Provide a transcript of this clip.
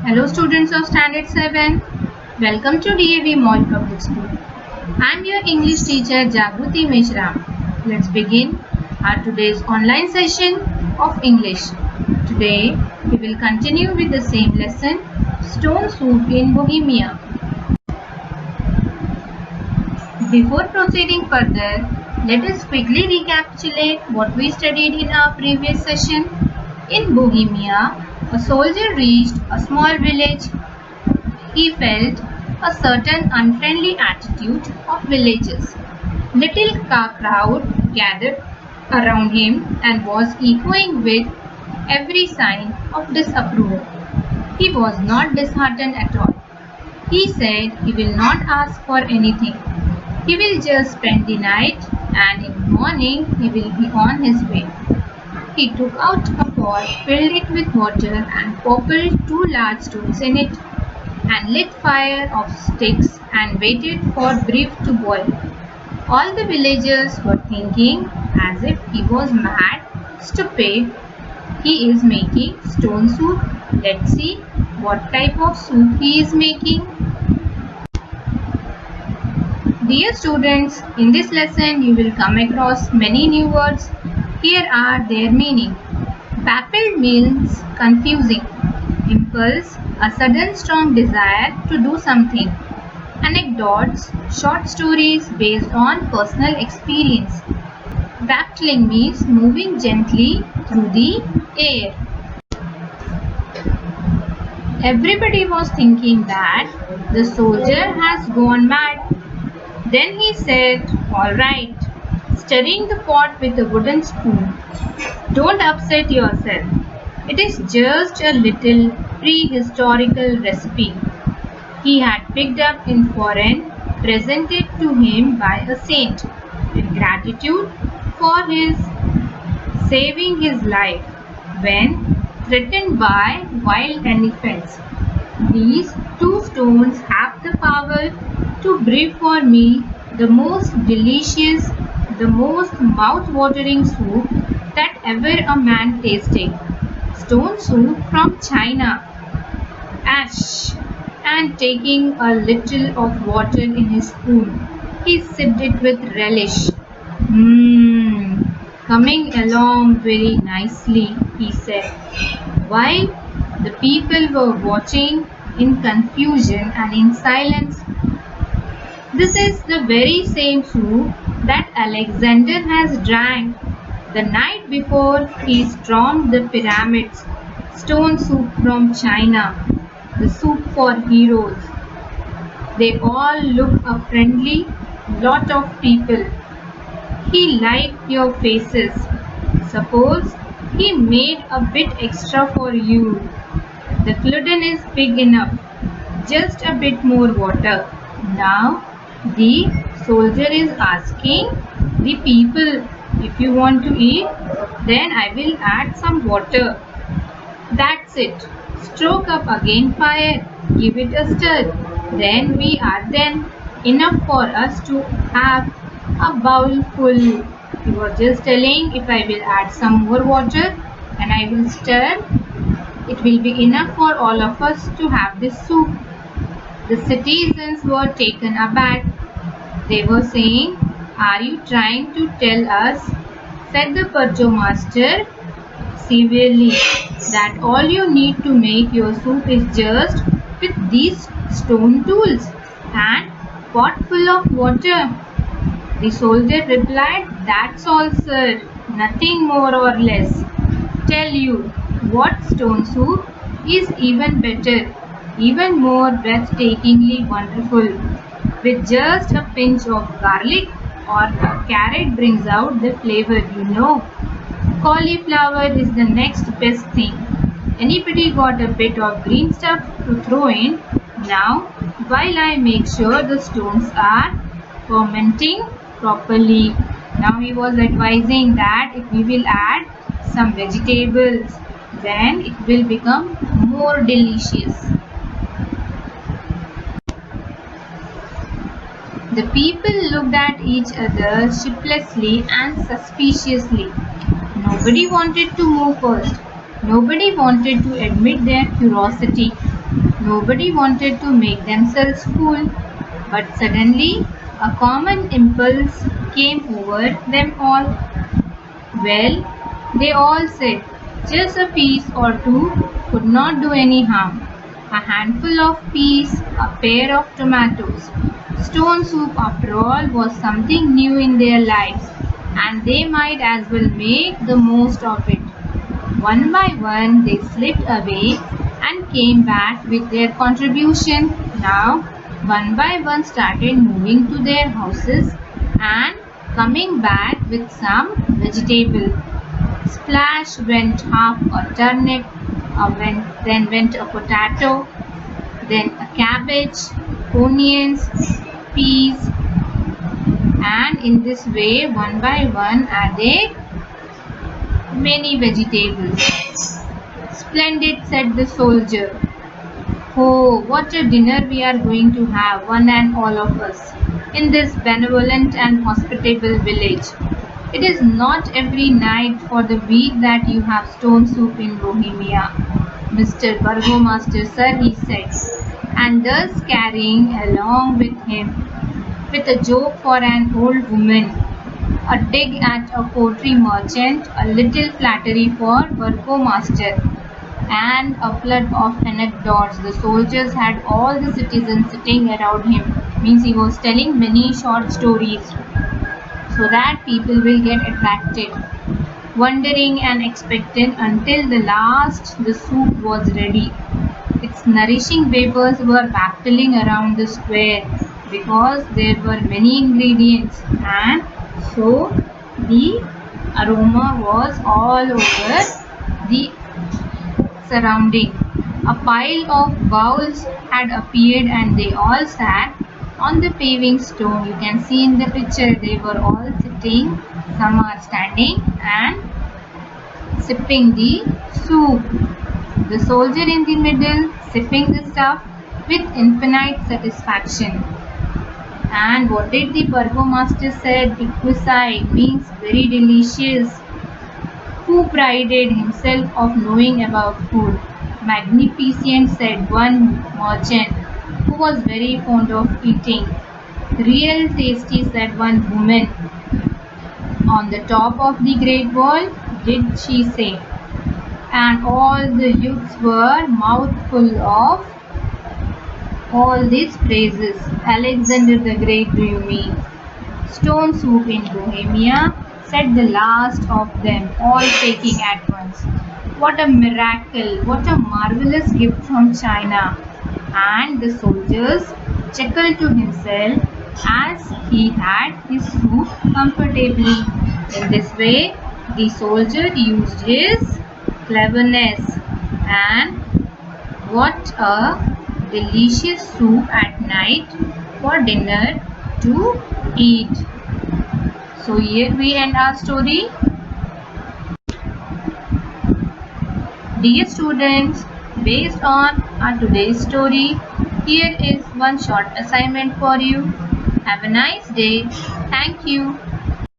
Hello students of Standard 7. Welcome to DAV Mall Public School. I am your English teacher Jagruti Meshram. Let's begin our today's online session of English. Today we will continue with the same lesson, Stone Soup in Bohemia. Before proceeding further, let us quickly recapitulate what we studied in our previous session. In Bohemia, a soldier reached a small village. He felt a certain unfriendly attitude of villagers. Little crowd gathered around him and was echoing with every sign of disapproval. He was not disheartened at all. He said he will not ask for anything. He will just spend the night and in the morning he will be on his way. He took out a pot, filled it with water and popped 2 large stones in it and lit fire of sticks and waited for beef to boil. All the villagers were thinking as if he was mad, stupid. He is making stone soup. Let's see what type of soup he is making. Dear students, in this lesson you will come across many new words. Here are their meaning. Baffled means confusing. Impulse, a sudden strong desire to do something. Anecdotes, short stories based on personal experience. Baffling means moving gently through the air. Everybody was thinking that the soldier has gone mad. Then he said, "All right," stirring the pot with a wooden spoon. "Don't upset yourself. It is just a little prehistorical recipe he had picked up in foreign, presented to him by a saint, in gratitude for his saving his life when threatened by wild elephants. These 2 stones have the power to brew for me the most delicious, the most mouth-watering soup that ever a man tasted. Stone soup from China." Ash! And taking a little of water in his spoon, he sipped it with relish. Coming along very nicely," he said, while the people were watching in confusion and in silence. "This is the very same soup that Alexander has drank the night before he stormed the pyramids. Stone soup from China, the soup for heroes." They all looked a friendly lot of people. "He liked your faces. Suppose he made a bit extra for you. The gluten is big enough. Just a bit more water." Now the soldier is asking the people, "If you want to eat, then I will add some water." "That's it. Stroke up again fire. Give it a stir. Then we are then enough for us to have a bowl full." He was just telling, if I will add some more water and I will stir, it will be enough for all of us to have this soup. The citizens were taken aback. They were saying, "Are you trying to tell us," said the burgomaster severely, "that all you need to make your soup is just with these stone tools and pot full of water?" The soldier replied, "That's all, sir. Nothing more or less. Tell you what, stone soup is even better, even more breathtakingly wonderful. With just a pinch of garlic or a carrot brings out the flavor, you know. Cauliflower is the next best thing. Anybody got a bit of green stuff to throw in? Now, while I make sure the stones are fermenting properly." Now he was advising that if we will add some vegetables, then it will become more delicious. The people looked at each other sheepishly and suspiciously. Nobody wanted to move first. Nobody wanted to admit their curiosity. Nobody wanted to make themselves full, but suddenly a common impulse came over them all. Well, they all said, just a piece or two could not do any harm. A handful of peas, a pair of tomatoes. Stone soup, after all, was something new in their lives, and they might as well make the most of it. One by one, they slipped away and came back with their contribution. Now, one by one started moving to their houses and coming back with some vegetable. Splash went half a turnip, then went a potato, then a cabbage, onions, peas, and in this way, one by one, added many vegetables. Splendid, said the soldier. Oh, what a dinner we are going to have, one and all of us, in this benevolent and hospitable village. It is not every night for the week that you have stone soup in Bohemia, Mr. Burgomaster, sir, he said, and thus carrying along with him, with a joke for an old woman, a dig at a pottery merchant, a little flattery for Burgomaster, and a flood of anecdotes. The soldiers had all the citizens sitting around him. Means he was telling many short stories so that people will get attracted, wondering and expectant until the soup was ready. Its nourishing vapors were battling around the square because there were many ingredients, and so the aroma was all over the surrounding. A pile of bowls had appeared and they all sat on the paving stone. You can see in the picture they were all sitting, some are standing and sipping the soup. The soldier in the middle sipping the stuff with infinite satisfaction. And what did the burgomaster said? Exquisite means very delicious. Who prided himself of knowing about food. Magnificent, said one merchant who was very fond of eating. Real tasty, said one woman on the top of the great wall, did she say. And all the youths were mouthful of all these praises. Alexander the Great, do you mean? Stone soup in Bohemia, said the last of them, all taking at once. What a miracle, what a marvelous gift from China. And the soldiers chuckled to himself as he had his soup comfortably. In this way, the soldier used his cleverness, and what a delicious soup at night for dinner to eat. So here we end our story. Dear students, based on our today's story, here is one short assignment for you. Have a nice day. Thank you.